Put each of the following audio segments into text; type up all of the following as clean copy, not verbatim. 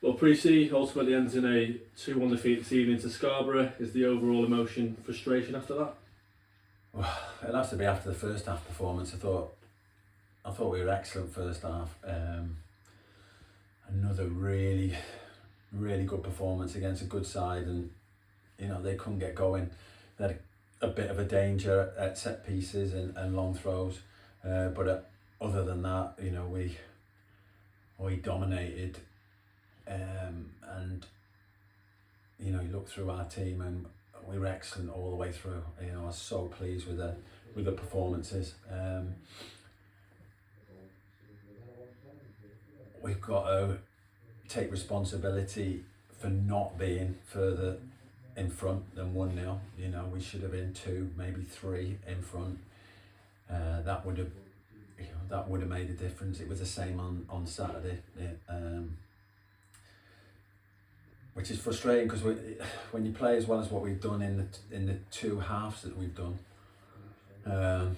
Well, Preece ultimately ends in a 2-1 defeat this evening to Scarborough. Is the overall emotion frustration after that? Well, it has to be after the first half performance. I thought we were excellent first half. Another really good performance against a good side, and they couldn't get going. They had a bit of a danger at set pieces and long throws, but other than that, we dominated. And you look through our team and we were excellent all the way through. I was so pleased with the performances. We've got to take responsibility for not being further in front than 1-0. We should have been 2, maybe 3 in front. That would have made a difference. It was the same on Saturday. Which is frustrating because when you play as well as what we've done in the 2 halves that we've done, to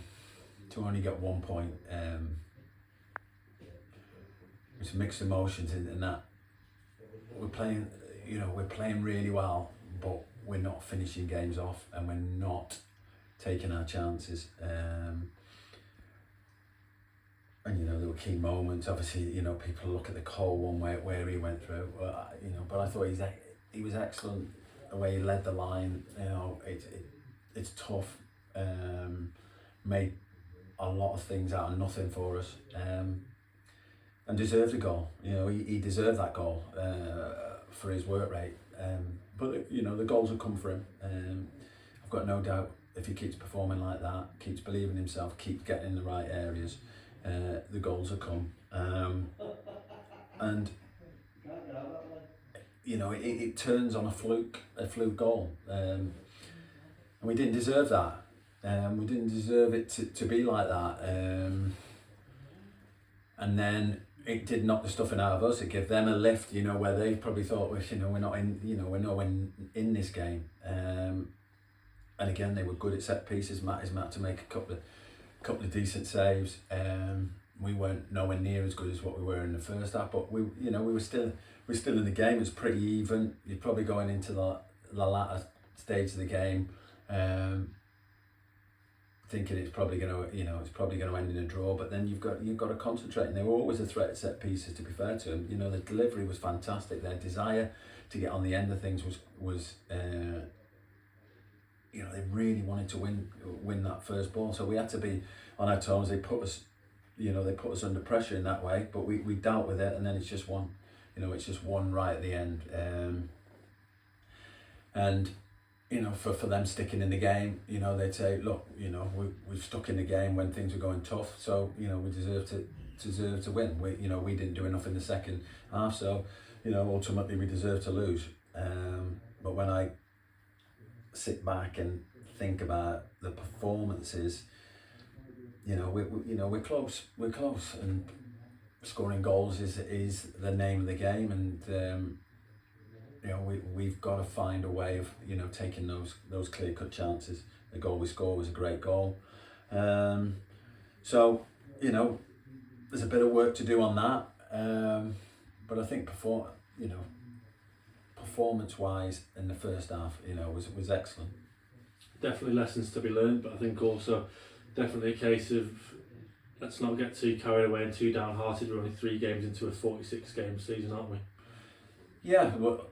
only get 1 point, it's mixed emotions in that we're playing really well, but we're not finishing games off and we're not taking our chances. And there were key moments. Obviously, people look at the Cole one where he went through. But I thought he was excellent the way he led the line. It's tough. Made a lot of things out of nothing for us. And deserved a goal. He deserved that goal for his work rate. But the goals will come for him. I've got no doubt if he keeps performing like that, keeps believing in himself, keeps getting in the right areas, the goals will come. And it turns on a fluke goal. And we didn't deserve that. We didn't deserve it to be like that. And then it did knock the stuffing out of us. It gave them a lift, where they probably thought, we're not in, we're not in this game. And again, they were good at set pieces. Matt to make a couple of decent saves. We weren't nowhere near as good as what we were in the first half, but we were still in the game. It was pretty even. You're probably going into the latter stage of the game, thinking it's probably going to end in a draw. But then you've got to concentrate. And they were always a threat at set pieces. To be fair to them, the delivery was fantastic. Their desire to get on the end of things was. They really wanted to win that first ball, so we had to be on our toes. They put us under pressure in that way, but we dealt with it, and then it's just one right at the end. And for them sticking in the game, they'd say, look, we've stuck in the game when things were going tough, so we deserve to win. We didn't do enough in the second half, so ultimately we deserve to lose. But when I sit back and think about the performances, we're close, and scoring goals is the name of the game, and we've got to find a way of taking those clear-cut chances. The goal we scored was a great goal, so there's a bit of work to do on that, but I think performance-wise in the first half, was excellent. Definitely lessons to be learned, but I think also definitely a case of let's not get too carried away and too downhearted. We're only 3 games into a 46-game season, aren't we? Yeah, look,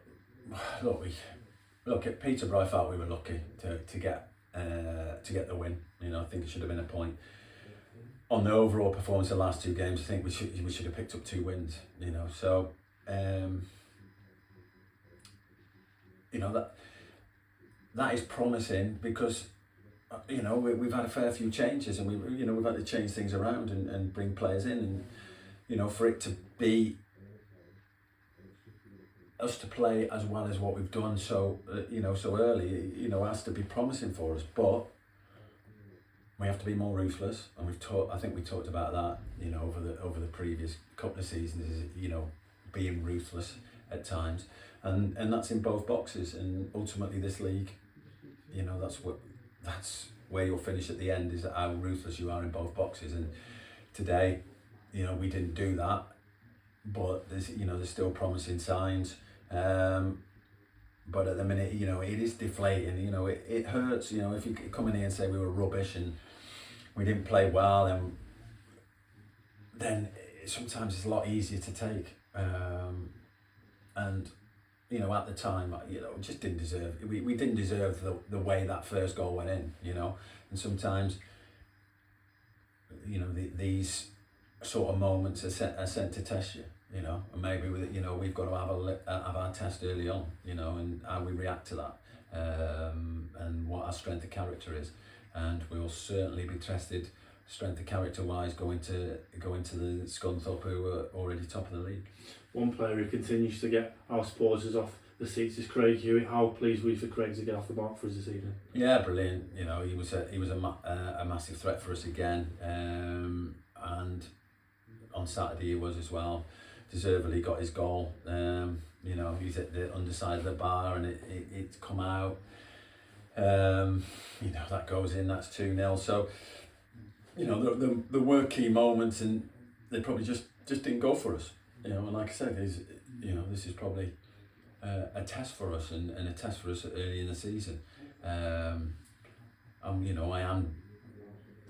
at Peterborough, I felt we were lucky to get the win. I think it should have been a point. On the overall performance of the last 2 games, I think we should have picked up 2 wins. So. That is promising because we've had a fair few changes, and we've had to change things around and bring players in, and for it to be us to play as well as what we've done so early, has to be promising for us. But we have to be more ruthless, and I think we talked about that over the previous couple of seasons, is being ruthless at times, and that's in both boxes. And ultimately this league, that's where you'll finish at the end, is how ruthless you are in both boxes. And today, we didn't do that, but there's still promising signs. But at the minute, it is deflating. It hurts. If you come in here and say we were rubbish and we didn't play well, then sometimes it's a lot easier to take. And at the time, just didn't deserve. We didn't deserve the way that first goal went in. And sometimes, these sort of moments are sent to test you. And maybe we've got to have our test early on, and how we react to that, and what our strength of character is, and we'll certainly be tested strength of character wise going to the Scunthorpe, who are already top of the league. One player who continues to get our supporters off the seats is Craig Hewitt. How pleased were you for Craig to get off the mark for us this evening? Yeah, brilliant. He was a massive threat for us again, and on Saturday he was as well. Deservedly got his goal. He's at the underside of the bar and it's come out. That goes in, that's 2-0. So, there were key moments and they probably just didn't go for us. And like I said, this is probably a test for us and a test for us early in the season. I am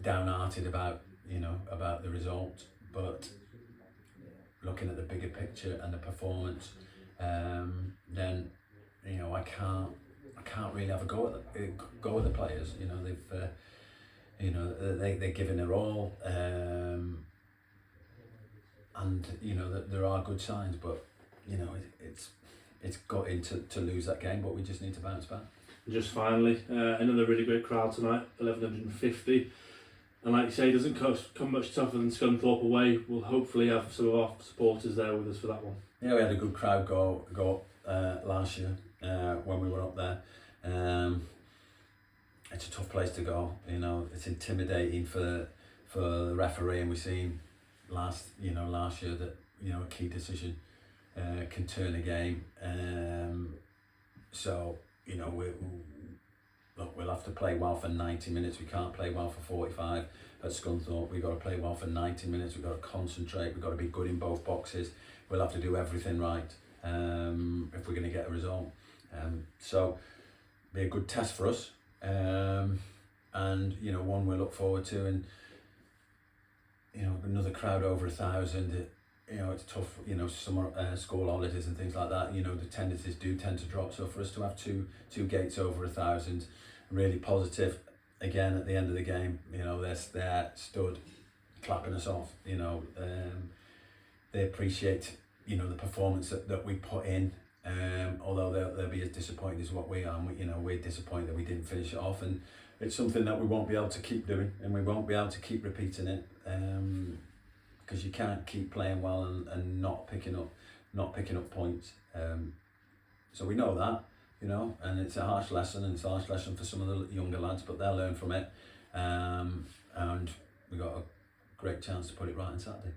downhearted about the result, but looking at the bigger picture and the performance, then I can't really have a go at the players. They're giving their all, and there are good signs, but it's got to lose that game, but we just need to bounce back. Just finally, another really great crowd tonight, 1,150. And like you say, it doesn't come much tougher than Scunthorpe away. We'll hopefully have some of our supporters there with us for that one. Yeah, we had a good crowd go last year when we were up there. It's a tough place to go. It's intimidating for the referee, and we've seen last year that a key decision can turn a game. So we'll have to play well for 90 minutes. We can't play well for 45 at Scunthorpe. We've got to play well for 90 minutes. We've got to concentrate. We've got to be good in both boxes. We'll have to do everything right if we're going to get a result. So be a good test for us, and one we'll look forward to. And another crowd over 1,000. It's tough. Summer school holidays and things like that. The tendencies do tend to drop. So for us to have two gates over 1,000, really positive. Again, at the end of the game, they're stood clapping us off. They appreciate the performance that we put in. Although they'll be as disappointed as what we are. And we're disappointed that we didn't finish it off, and it's something that we won't be able to keep doing, and we won't be able to keep repeating it. Because you can't keep playing well and not picking up points. So we know that, and it's a harsh lesson, and it's a harsh lesson for some of the younger lads, but they'll learn from it. And we've got a great chance to put it right on Saturday.